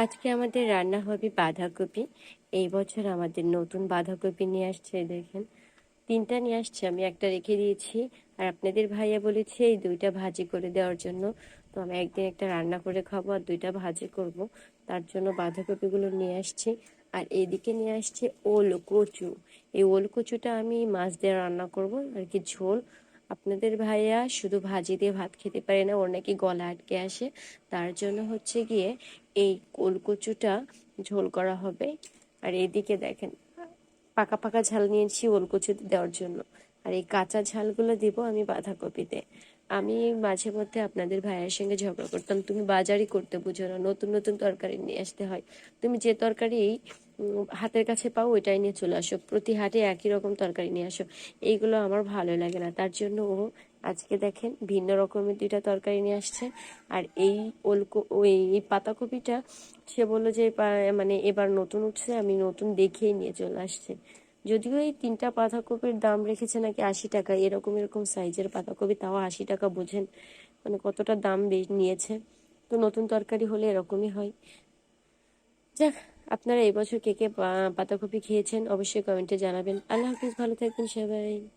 আজকে আমাদের রান্না হবে বাঁধাকপি। এই বছর আমাদের নতুন বাঁধাকপি নিয়ে আসছে, দেখেন 3টা নিয়ে আসছে, আমি একটা রেখে দিয়েছি। আর আপনাদের ভাইয়া বলেছে এই 2টা ভাজি করে দেওয়ার জন্য। তো আমি একদিন একটা রান্না করে খাবো আর 2টা ভাজি করব, তার জন্য বাঁধাকপিগুলো নিয়ে আসছি। আর এইদিকে নিয়ে আসছে ওল কচু। এই ওল কচুটা আমি মাছ দিয়ে রান্না করব আর কি, ঝোল। আপনাদের ভাইয়া শুধু ভাজি দিয়ে ভাত খেতে পারে না, ওর নাকি গলা আটকে আসে, তার জন্য হচ্ছে গিয়ে এই ওল কচুটা ঝোল করা হবে। আর এইদিকে দেখেন পাকা পাকা ঝাল নিয়েছি ওল কচুতে দেওয়ার জন্য, আর এই কাঁচা ঝালগুলো দিব আমি বাঁধাকপিতে। আমি মাঝে মধ্যে আপনাদের ভাইয়ের সঙ্গে ঝগড়া করতাম, তুমি বাজারই করতে বুঝো না, নতুন নতুন তরকারি নিয়ে আসতে হয়, তুমি যে তরকারি হাতের কাছে পাও ওইটাই নিয়ে চলে আসো, প্রতি হাটে একই রকম তরকারি নিয়ে আসো। এইগুলো আমার ভালো লাগে না, তার জন্য ও আজকে দেখেন ভিন্ন রকমের 2টা তরকারি নিয়ে আসছে। আর এই ওই পাতাকপিটা সে বললো যে মানে এবার নতুন উঠছে, আমি নতুন দেখেই নিয়ে চলে আসছে। যদিও এই 3টা বাঁধাকপির দাম রেখেছে নাকি 80 টাকা, এরকম এরকম সাইজের পাতাকপি, তাও 80 টাকা, বোঝেন মানে কতটা দাম নিয়েছে। তো নতুন তরকারি হলে এরকমই হয়। যাক, আপনারা এই বছর কে কে পাতাকপি খেয়েছেন অবশ্যই কমেন্টে জানাবেন। আল্লাহ হাফিজ, ভালো থাকবেন সবাই।